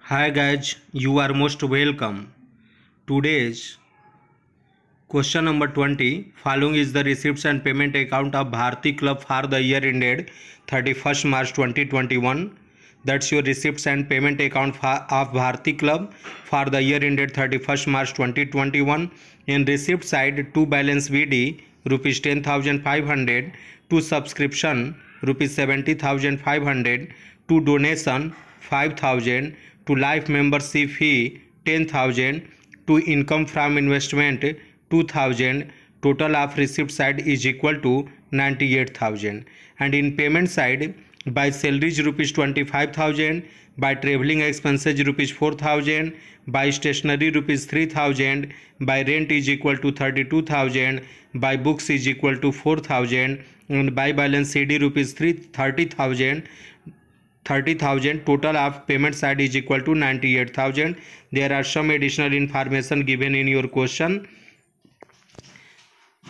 Hi guys, you are most welcome. Today's question number 20. Following is the receipts and payment account of Bharti Club for the year ended 31st March 2021. That's your receipts and payment account of Bharti Club for the year ended 31st March 2021. In receipt side, to balance VD rupees 10,500, to subscription rupees 70,500, to donation 5,000, to life membership fee 10,000, to income from investment 2,000. Total of receipt side is equal to 98,000. And in payment side, by salaries rupees 25,000, by travelling expenses rupees 4,000, by stationery rupees 3,000, by rent is equal to 32,000, by books is equal to 4,000, and by balance CD rupees 30,000. Total of payment side is equal to 98,000. There are some additional information given in your question.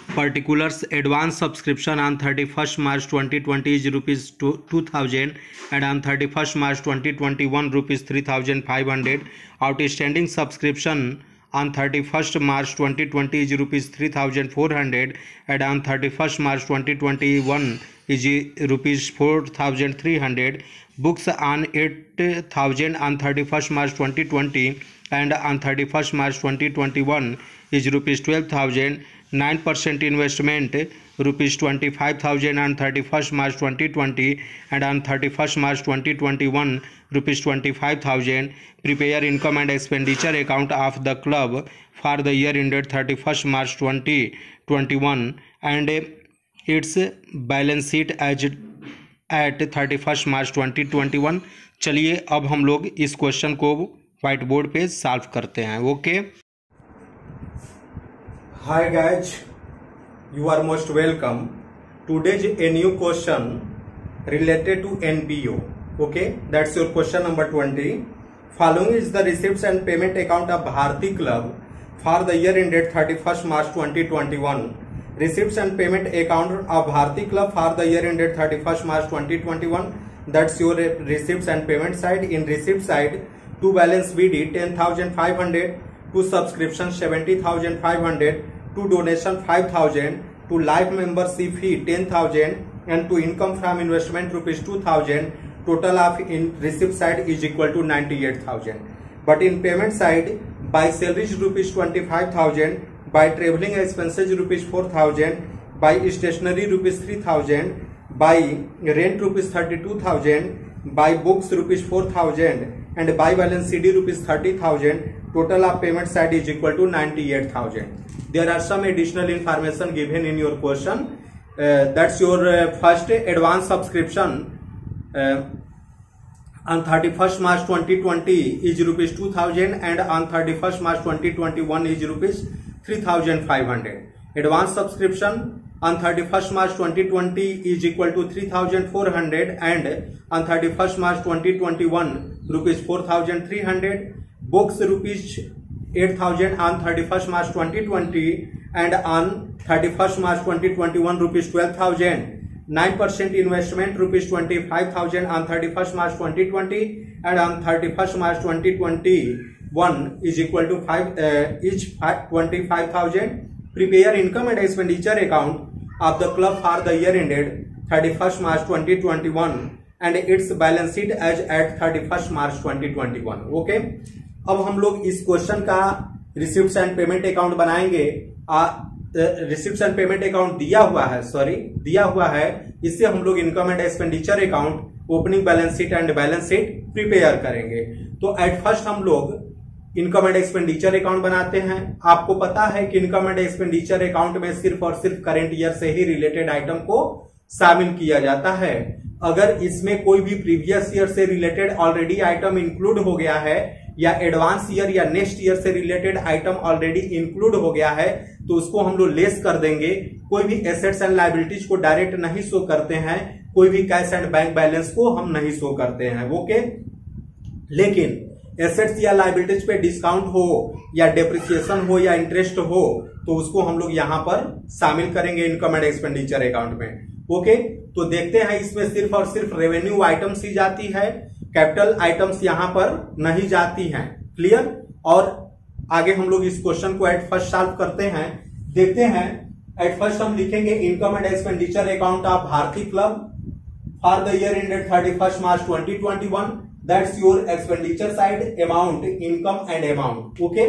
Particulars: advance subscription on 31st March 2020 is rupees 2,000 and on 31st March 2021 rupees 3,500. Outstanding subscription on 31st March 2020 is rupees 3,400 and on 31st March 2021 is rupees 4,300. Books on 8,000 on 31st March 2020 and on 31st March 2021 is rupees 12,000. 9% investment rupees 25,000 on 31st March 2020 and on 31st March 2021 rupees 25,000. Prepare income and expenditure account of the club for the year ended 31st March 2021 and its balance sheet as at 31st March 2021. चलिए अब हम लोग इस question को white board पे solve करते हैं. Okay. Hi guys, you are most welcome. Today's a new question related to NPO. Okay, that's your question number 20. Following is the receipts and payment account of Bharti Club for the year ended 31st March 2021. Receipts and payment account of Bharti Club for the year ended 31st March 2021. That's your receipts and payment side. In receipt side, to balance BD 10,500, to subscription 70,500, to donation 5,000, to life membership fee 10,000 and to income from investment rupees 2,000. Total of in receipt side is equal to 98,000. But in payment side, by salaries rupees 25,000, by travelling expenses rupees 4,000, by stationery rupees 3,000, by rent rupees 32,000, by books rupees 4,000 and by balance CD rupees 30,000. Total of payment side is equal to 98,000. There are some additional information given in your question. That's your first advance subscription on 31st March 2020 is rupees 2,000 and on 31st March 2021 is rupees 3,500. Advance subscription on 31st March 2020 is equal to 3,400 and on 31st March 2021 rupees 4,300. Books rupees 8,000 on 31st March 2020 and on 31st March 2021 rupees 12,000. 9% investment rupees 25,000 on 31st March 2020 and on 31st March 2021 is equal to 25,000. Prepare income and expenditure account of the club for the year ended 31st March 2021 and its balance sheet as at 31st March 2021. Okay, अब हम लोग इस question का receipts and payment account बनाएंगे. Receipts and payment account दिया हुआ है. इससे हम लोग income and expenditure account, opening balance sheet and balance sheet prepare करेंगे. तो एट फर्स्ट हम लोग इनकम एंड एक्सपेंडिचर अकाउंट बनाते हैं. आपको पता है कि इनकम एंड एक्सपेंडिचर अकाउंट में सिर्फ और सिर्फ करंट ईयर से ही रिलेटेड आइटम को शामिल किया जाता है. अगर इसमें कोई भी प्रीवियस ईयर से रिलेटेड ऑलरेडी आइटम इंक्लूड हो गया है या एडवांस ईयर या नेक्स्ट ईयर से रिलेटेड आइटम ऑलरेडी इंक्लूड हो गया है तो उसको हम लोग लेस कर देंगे. कोई भी एसेट्स एंड लायबिलिटीज को डायरेक्ट नहीं शो करते हैं, कोई भी कैश एंड बैंक बैलेंस को हम नहीं शो करते हैं. ओके, लेकिन एसेट्स या लायबिलिटीज पे डिस्काउंट हो या डेप्रिसिएशन हो या इंटरेस्ट हो तो उसको हम लोग यहां पर शामिल करेंगे इनकम एंड एक्सपेंडिचर अकाउंट में. ओके, तो देखते हैं इसमें सिर्फ और सिर्फ रेवेन्यू आइटम्स ही जाती है कैपिटल आइटम्स यहां पर नहीं जाती हैं। क्लियर। और आगे हम लोग इस क्वेश्चन को एट फर्स्ट सॉल्व करते हैं, देखते हैं। एट फर्स्ट हम लिखेंगे income and expenditure account of Bharti club for the year ended 31 March 2021। That's your expenditure side, amount, income and amount. Okay,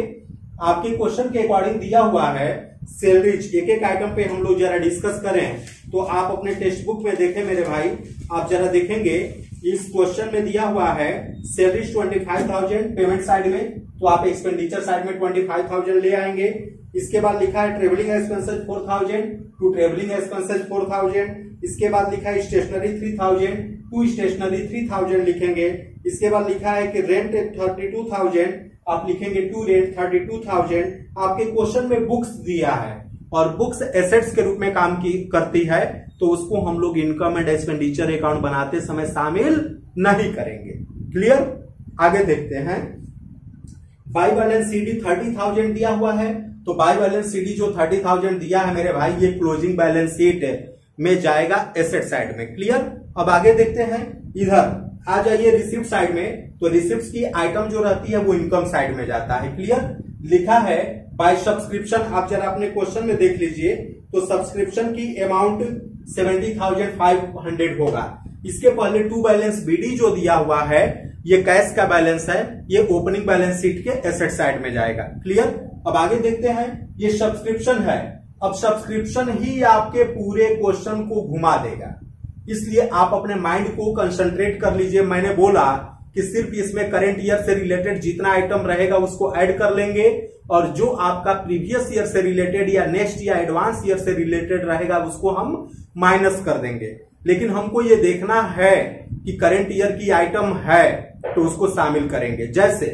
आपके क्वेश्चन के अकॉर्डिंग दिया हुआ है सैलरीज। एक एक आइटम पे हम लोग जरा डिस्कस करें तो आप अपने टेक्स्ट बुक में देखें मेरे भाई, आप जरा देखेंगे इस क्वेश्चन में दिया हुआ है सैलरीज 25,000 पेमेंट साइड में, तो आप एक्सपेंडिचर साइड में 25,000 ले आएंगे। इसके बाद लिखा है travelling expenses 4,000 to travelling expenses 4,000। इसके बाद लिखा है स्टेशनरी 3,000 टू स्टेशनरी 3,000 लिखेंगे। इसके बाद लिखा है कि रेंट 32,000, आप लिखेंगे टू रेंट 32,000। आपके क्वेश्चन में बुक्स दिया है और बुक्स एसेट्स के रूप में काम करती है, तो उसको हम लोग इनकम एंड एक्सपेंडिचर अकाउंट बनाते समय शामिल नहीं करेंगे। क्लियर। आगे देखते हैं। बाय बैलेंस सीडी 30,000 दिया हुआ है, तो बाय बैलेंस सीडी जो 30,000 दिया है मेरे भाई, ये क्लोजिंग बैलेंस शीट में जाएगा एसेट साइड में। क्लियर। अब आगे देखते हैं, इधर आ जाइए रिसिप्ट साइड में, तो रिसिप्ट की आइटम जो रहती है वो इनकम साइड में जाता है। क्लियर। लिखा है बाय सब्सक्रिप्शन, आप जरा अपने क्वेश्चन में देख लीजिए, तो सब्सक्रिप्शन की अमाउंट 70,500 होगा। इसके पहले टू बैलेंस बीडी जो दिया हुआ है, ये कैश का बैलेंस है, ये ओपनिंग बैलेंस शीट के एसेट साइड में जाएगा। क्लियर। अब आगे देखते हैं, ये सब्सक्रिप्शन है। अब सब्सक्रिप्शन ही आपके पूरे क्वेश्चन को घुमा देगा, इसलिए आप अपने माइंड को कंसंट्रेट कर लीजिए। मैंने बोला कि सिर्फ इसमें करंट ईयर से रिलेटेड जितना आइटम रहेगा उसको ऐड कर लेंगे, और जो आपका प्रीवियस ईयर से रिलेटेड या नेक्स्ट या एडवांस ईयर से रिलेटेड रहेगा उसको हम माइनस कर देंगे। लेकिन हमको ये देखना है कि करंट ईयर की आइटम है तो उसको शामिल करेंगे। जैसे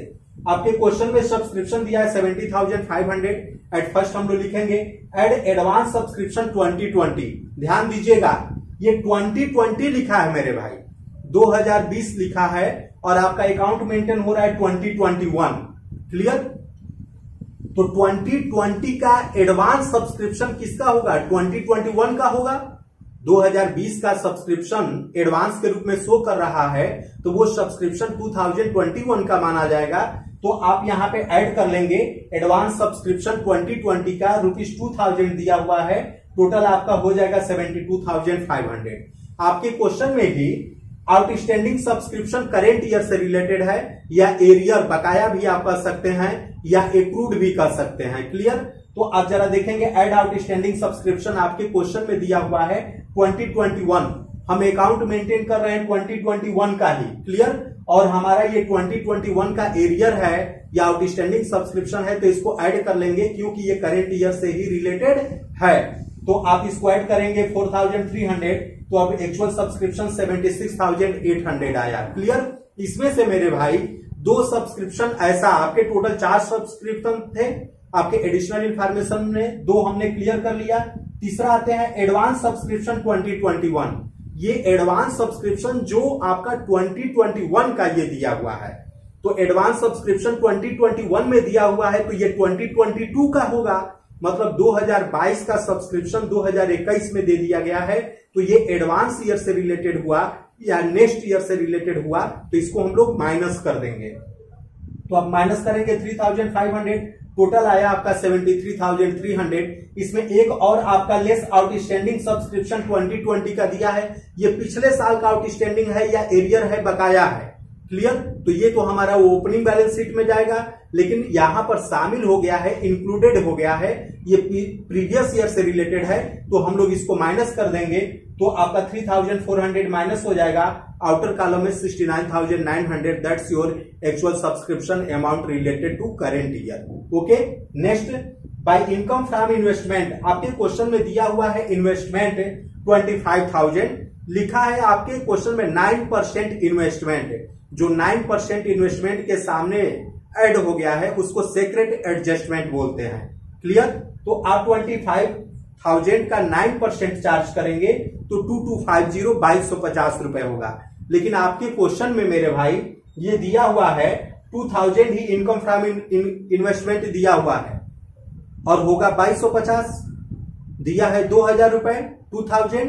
आपके क्वेश्चन में सब्सक्रिप्शन दिया है 70,500, एट फर्स्ट हम लोग लिखेंगे एड एडवांस सब्सक्रिप्शन 2020। ध्यान दीजिएगा, ये 2020 लिखा है मेरे भाई, 2020 लिखा है, और आपका अकाउंट मेंटेन हो रहा है 2021। क्लियर। तो 2020 का एडवांस सब्सक्रिप्शन किसका होगा? 2021 का होगा। 2020 का सब्सक्रिप्शन एडवांस के रूप में शो कर रहा है, तो वो सब्सक्रिप्शन 2021 का माना जाएगा। तो आप यहां पे ऐड कर लेंगे एडवांस सब्सक्रिप्शन 2020 का ₹2000 दिया हुआ है, टोटल आपका हो जाएगा 72,500। आपके क्वेश्चन में ही आउटस्टैंडिंग सब्सक्रिप्शन करेंट ईयर से रिलेटेड है, या एरियर बकाया भी आप कर सकते हैं, या एक्रूड भी कर सकते हैं। क्लियर। तो आप जरा देखेंगे एड आउटस्टैंडिंग सब्सक्रिप्शन आपके क्वेश्चन में दिया हुआ है 2021, हम अकाउंट मेंटेन कर रहे हैं 2021 का ही। क्लियर। और हमारा ये 2021 का एरियर है या आउटस्टैंडिंग सब्सक्रिप्शन है, तो इसको ऐड कर लेंगे क्योंकि ये करेंट ईयर से ही रिलेटेड है। तो आप इसको ऐड करेंगे 4,300, तो अब एक्चुअल सब्सक्रिप्शन 76,800 आया। क्लियर। इसमें से मेरे भाई दो सब्सक्रिप्शन ऐसा, आपके टोटल 4 सब्सक्रिप्शन थे, आपके एडिशनल इंफॉर्मेशन में 2 हमने क्लियर कर लिया। तीसरा आते हैं एडवांस सब्सक्रिप्शन 2021। ये एडवांस सब्सक्रिप्शन जो आपका 2021 का ये दिया हुआ है, तो एडवांस सब्सक्रिप्शन 2021 में दिया हुआ है, तो ये 2022 का होगा। मतलब 2022 का सब्सक्रिप्शन 2021 में दे दिया गया है, तो ये एडवांस ईयर से रिलेटेड हुआ या नेक्स्ट ईयर से रिलेटेड हुआ, तो इसको हम लोग माइनस कर देंगे। तो अब माइनस करेंगे 3,500, टोटल आया आपका 73,300। इसमें एक और आपका लेस आउटस्टैंडिंग सब्सक्रिप्शन 2020 का दिया है, ये पिछले साल का आउटस्टैंडिंग है या एरियर है, बकाया है। क्लियर। तो ये तो हमारा ओपनिंग बैलेंस शीट में जाएगा, लेकिन यहां पर शामिल हो गया है, इंक्लूडेड हो गया है, ये प्रीवियस ईयर से रिलेटेड है, तो हम लोग इसको माइनस कर देंगे। तो आपका 3,400 माइनस हो जाएगा, आउटर कॉलम में 69,900। That's your actual subscription amount related to current year. Okay. Next, by income from investment, आपके क्वेश्चन में दिया हुआ है इन्वेस्टमेंट 25,000, लिखा है आपके क्वेश्चन में 9% इन्वेस्टमेंट। जो 9% इन्वेस्टमेंट के सामने ऐड हो गया है उसको सीक्रेट एडजस्टमेंट बोलते हैं। क्लियर। तो आप 25,000 का 9% चार्ज करेंगे तो 2250 2250 रुपए होगा। लेकिन आपके क्वेश्चन में मेरे भाई ये दिया हुआ है 2000 ही इनकम फ्रॉम इन्वेस्टमेंट दिया हुआ है, और होगा 2250, दिया है 2000 रुपए, 2000,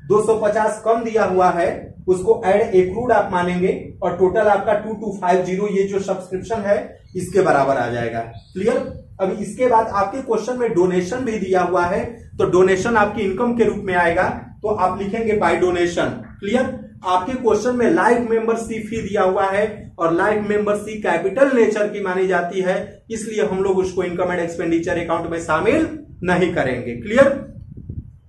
250 कम दिया हुआ है, उसको ऐड एक्रूड आप मानेंगे और टोटल आपका 2250 ये जो सब्सक्रिप्शन है इसके बराबर आ जाएगा। क्लियर। अब इसके बाद आपके क्वेश्चन में डोनेशन भी दिया हुआ है, तो डोनेशन आपकी इनकम के रूप में आएगा, तो आप लिखेंगे बाय डोनेशन। क्लियर। आपके क्वेश्चन में लाइफ मेंबरशिप फी दिया हुआ है और लाइफ मेंबरशिप कैपिटल नेचर की मानी जाती है, इसलिए हम लोग उसको इनकम एंड एक्सपेंडिचर अकाउंट में शामिल नहीं करेंगे। क्लियर।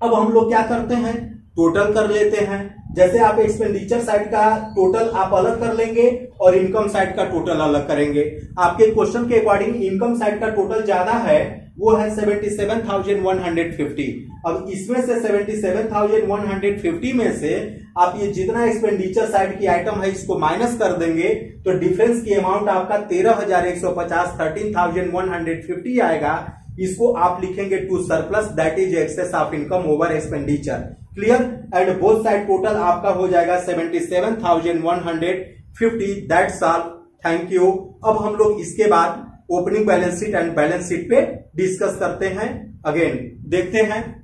अब हम लोग क्या करते हैं, टोटल कर लेते हैं। जैसे आप एक्सपेंडिचर साइड का टोटल आप अलग कर लेंगे और इनकम साइड का टोटल अलग करेंगे। आपके क्वेश्चन के अकॉर्डिंग इनकम साइड का टोटल ज्यादा है, वो है 77,150। अब इसमें से 77,150 में से आप ये जितना एक्सपेंडिचर साइड की आइटम है इसको माइनस कर देंगे, तो डिफरेंस की अमाउंट आपका 13,150 13,150 आएगा। इसको आप लिखेंगे to surplus, that is excess of income over expenditure. Clear. And both side total आपका हो जाएगा 77,150। That's all. Thank you. अब हम लोग इसके बाद opening balance sheet and balance sheet पे डिस्कस करते हैं। अगेन देखते हैं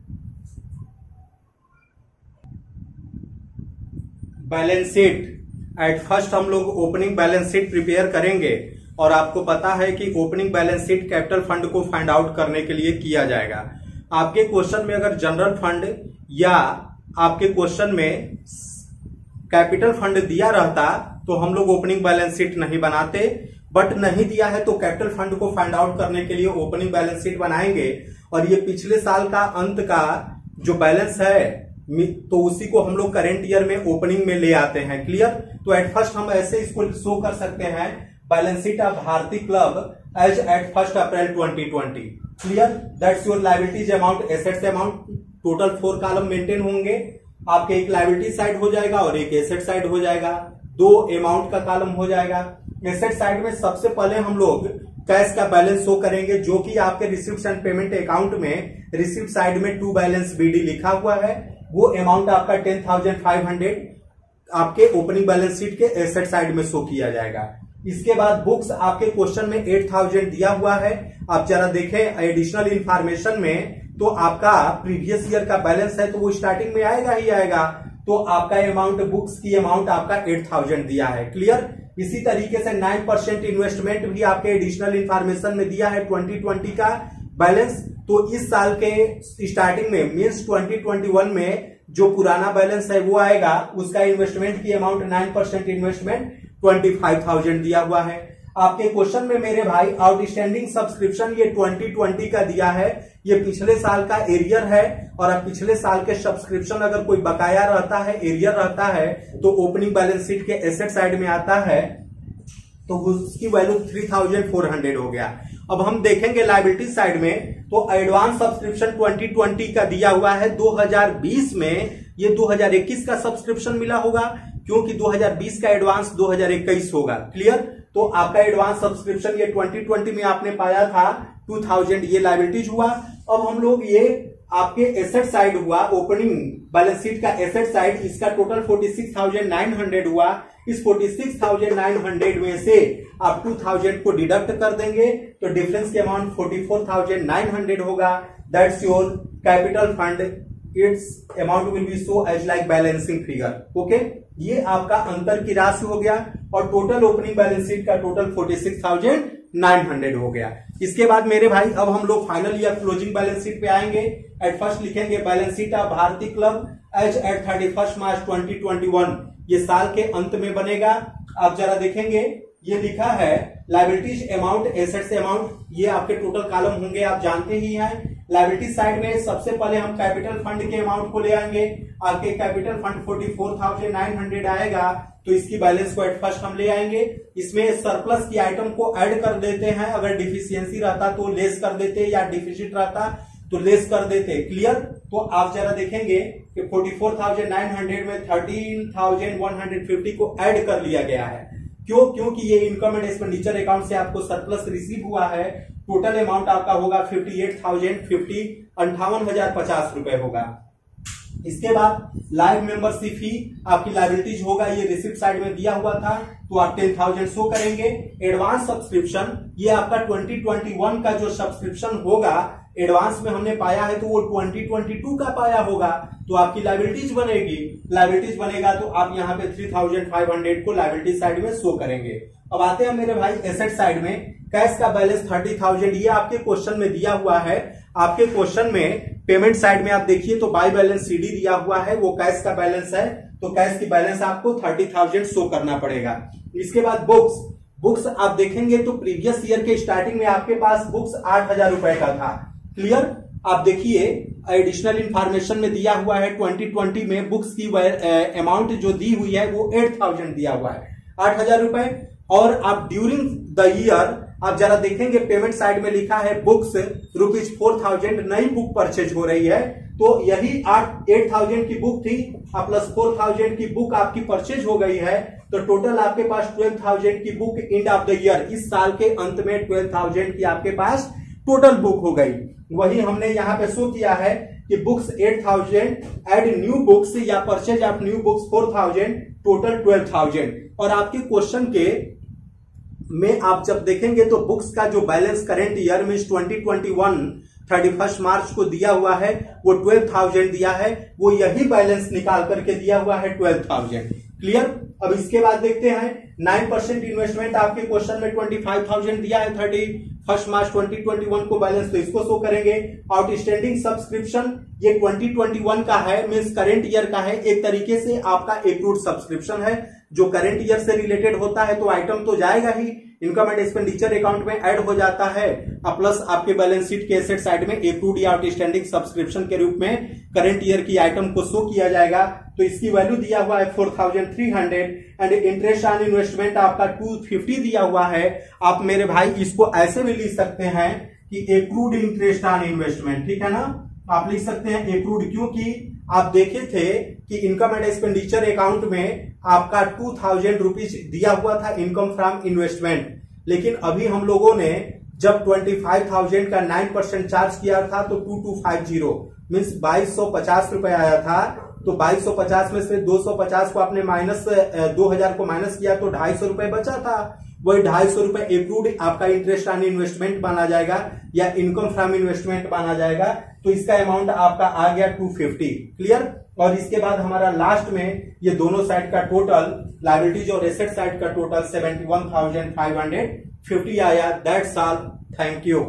बैलेंस शीट। एट फर्स्ट हम लोग ओपनिंग बैलेंस शीट प्रिपेयर करेंगे और आपको पता है कि opening balance sheet capital fund को फाइंड आउट करने के लिए किया जाएगा। आपके क्वेश्चन में अगर जनरल फंड या आपके क्वेश्चन में कैपिटल फंड दिया रहता तो हम लोग ओपनिंग बैलेंस शीट नहीं बनाते, बट नहीं दिया है तो कैपिटल फंड को फाइंड आउट करने के लिए ओपनिंग बैलेंस शीट बनाएंगे और ये पिछले साल का अंत का जो बैलेंस है तो उसी को हम लोग करेंट ईयर में ओपनिंग में ले आते हैं। क्लियर। तो एट फर्स्ट हम ऐसे इसको शो कर सकते हैं, balance sheet of Bharti club as at 1 April 2020। Clear. That's your liabilities amount, assets amount, total 4 column maintain होंगे। आपके एक लायबिलिटी साइड हो जाएगा और एक एसेट साइड हो जाएगा, 2 अमाउंट का कॉलम हो जाएगा। एसेट साइड में सबसे पहले हम लोग कैश का बैलेंस शो करेंगे, जो कि आपके रिसिप्ट एंड पेमेंट अकाउंट में रिसिप्ट साइड में टू बैलेंस बीडी लिखा हुआ है, वो अमाउंट आपका 10,500 आपके ओपनिंग बैलेंस शीट के एसेट साइड में शो किया जाएगा। इसके बाद बुक्स आपके क्वेश्चन में 8,000 दिया हुआ है। आप जरा देखें एडिशनल इंफॉर्मेशन में, तो आपका प्रीवियस ईयर का बैलेंस है तो वो स्टार्टिंग में आएगा ही आएगा, तो आपका अमाउंट बुक्स की अमाउंट आपका 8,000 दिया है। क्लियर। इसी तरीके से 9% इन्वेस्टमेंट भी आपके एडिशनल इंफॉर्मेशन में दिया है 2020 का बैलेंस। तो इस साल के स्टार्टिंग में मीन्स 2021 में जो पुराना बैलेंस है वो आएगा, उसका इन्वेस्टमेंट की अमाउंट 9% इन्वेस्टमेंट 25,000 दिया हुआ है। आपके क्वेश्चन में मेरे भाई आउटस्टैंडिंग सब्सक्रिप्शन ये 2020 का दिया है, ये पिछले साल का एरियर है और अब पिछले साल के सब्सक्रिप्शन अगर कोई बकाया रहता है, एरियर रहता है, तो ओपनिंग बैलेंस शीट के एसेट साइड में आता है, तो उसकी वैल्यू 3,400 हो गया। अब हम देखेंगे लायबिलिटी साइड में, तो एडवांस सब्सक्रिप्शन 2020 का दिया हुआ है। 2020 में ये 2021 का सब्सक्रिप्शन मिला होगा, क्योंकि 2020 का एडवांस 2021 होगा। क्लियर। तो आपका एडवांस सब्सक्रिप्शन ये 2020 में आपने पाया था 2,000, ये लायबिलिटीज हुआ। अब हम लोग ये आपके एसेट साइड हुआ, ओपनिंग बैलेंस शीट का एसेट साइड, इसका टोटल 46,900 हुआ। इस 46,900 में से आप 2,000 को डिडक्ट कर देंगे तो डिफरेंस के अमाउंट 44,900 होगा। That's your capital fund, it's amount will be show as like balancing figure. Okay, ये आपका अंतर की राशि हो गया और टोटल ओपनिंग बैलेंस शीट का टोटल 46,900 हो गया। इसके बाद मेरे भाई अब हम लोग फाइनल या क्लोजिंग बैलेंस शीट पे आएंगे। एट फर्स्ट लिखेंगे balance sheet of Bharti club as at 31 March 2021, ये साल के अंत में बनेगा। आप जरा देखेंगे, ये लिखा है लायबिलिटीज अमाउंट, एसेट्स अमाउंट, ये आपके टोटल कॉलम होंगे, आप जानते ही हैं। लायबिलिटी साइड में सबसे पहले हम कैपिटल फंड के अमाउंट को ले आएंगे। आपके कैपिटल फंड 44,900 आएगा, तो इसकी बैलेंस को एट फर्स्ट हम ले आएंगे। इसमें सरप्लस की आइटम को ऐड कर देते हैं, अगर डिफिशियंसी रहता तो लेस कर देते, या डिफिसिट रहता तो लेस कर देते। क्लियर। तो आप जरा देखेंगे कि 44,900 में 13,150 को ऐड कर लिया गया है। क्यों? क्योंकि ये इनकम एंड एक्सपेंडिचर अकाउंट से आपको सरप्लस रिसीव हुआ है। टोटल अमाउंट आपका होगा 58,050, 58,050 रुपए होगा। इसके बाद लाइव मेंबरशिप फी आपकी लायबिलिटीज होगा, ये रिसिप्ट साइड में दिया हुआ था, तो आप 10,000 शो करेंगे। एडवांस सब्सक्रिप्शन, ये आपका 2021 का जो सब्सक्रिप्शन होगा, एडवांस में हमने पाया है तो वो 2022 का पाया होगा, तो आपकी लायबिलिटीज बनेगी। लायबिलिटीज बनेगा तो आप यहाँ पे 3500 को लायबिलिटी साइड में शो करेंगे। अब आते हैं मेरे भाई एसेट साइड में। कैश का बैलेंस 30,000 ये आपके क्वेश्चन में दिया हुआ है। आपके क्वेश्चन में पेमेंट साइड में आप देखिए तो बाय बैलेंस सीडी दिया हुआ है, वो कैश का बैलेंस है, तो कैश की बैलेंस आपको 30,000 शो करना पड़ेगा। इसके बाद बुक्स आप देखेंगे तो प्रीवियस ईयर के स्टार्टिंग में आपके पास बुक्स 8,000 रुपए का था। क्लियर? आप देखिए एडिशनल इंफॉर्मेशन में दिया हुआ है 2020 में बुक्स की अमाउंट जो दी हुई है वो 8,000 दिया हुआ है, 8,000 रुपए। और आप ड्यूरिंग द ईयर आप जरा देखेंगे पेमेंट साइड में लिखा है बुक्स ₹4,000 नई बुक परचेज हो रही है, तो यही 8,000 की बुक थी प्लस 4,000 की बुक आपकी परचेज हो गई है, तो टोटल आपके पास 12,000 की book end of the year, इस साल के अंत में 12,000 की आपके पास टोटल बुक हो गई। वही हमने यहाँ पे शो किया है कि बुक्स 8,000, एड न्यू बुक्स या purchase of new books 4,000, total 12,000। और आपके क्वेश्चन के में आप जब देखेंगे तो बुक्स का जो बैलेंस करेंट ईयर में 2021 31 मार्च को दिया हुआ है वो 12,000 दिया है, वो यही बैलेंस निकाल करके दिया हुआ है 12,000। क्लियर? अब इसके बाद देखते हैं 9% इन्वेस्टमेंट आपके क्वेश्चन में 25,000 दिया है 31 मार्च 2021 को बैलेंस, तो इसको शो करेंगे। आउटस्टैंडिंग सब्सक्रिप्शन ये 2021 का है, मींस करेंट ईयर का है, एक तरीके से आपका एक्रूड सब्सक्रिप्शन है जो करंट ईयर से रिलेटेड होता है, तो आइटम तो जाएगा ही, इनकम एंड एक्सपेंडिचर अकाउंट में ऐड हो जाता है, प्लस आपके बैलेंस शीट के एसेट साइड में एक्रूड या आउटस्टैंडिंग सब्सक्रिप्शन के रूप में करंट ईयर की आइटम को शो किया जाएगा। तो इसकी वैल्यू दिया हुआ है 4,300 एंड इंटरेस्ट ऑन इन्वेस्टमेंट आपका 250 दिया हुआ है। आप मेरे भाई इसको ऐसे भी लिख सकते हैं कि एक्रूड इंटरेस्ट ऑन इन्वेस्टमेंट, ठीक है ना, आप लिख सकते हैं एक्रूड, क्योंकि आप देखे थे कि इनकम एंड एक्सपेंडिचर अकाउंट में आपका 2,000 रुपीज दिया हुआ था इनकम फ्रॉम इन्वेस्टमेंट, लेकिन अभी हम लोगों ने जब 25,000 का 9% चार्ज किया था तो 2250 मीन्स 2,250 रुपए आया था, तो 2,250 में से 250 को आपने माइनस 2,000 को माइनस किया तो 250 रुपए बचा था, वही 250 रुपए एक्रूड आपका इंटरेस्ट ऑन इन्वेस्टमेंट माना जाएगा या इनकम फ्रॉम इन्वेस्टमेंट माना जाएगा, तो इसका अमाउंट आपका आ गया 250। क्लियर? और इसके बाद हमारा लास्ट में ये दोनों साइड का टोटल लायबिलिटीज और एसेट साइड का टोटल 71,550 आया। That's all, thank you.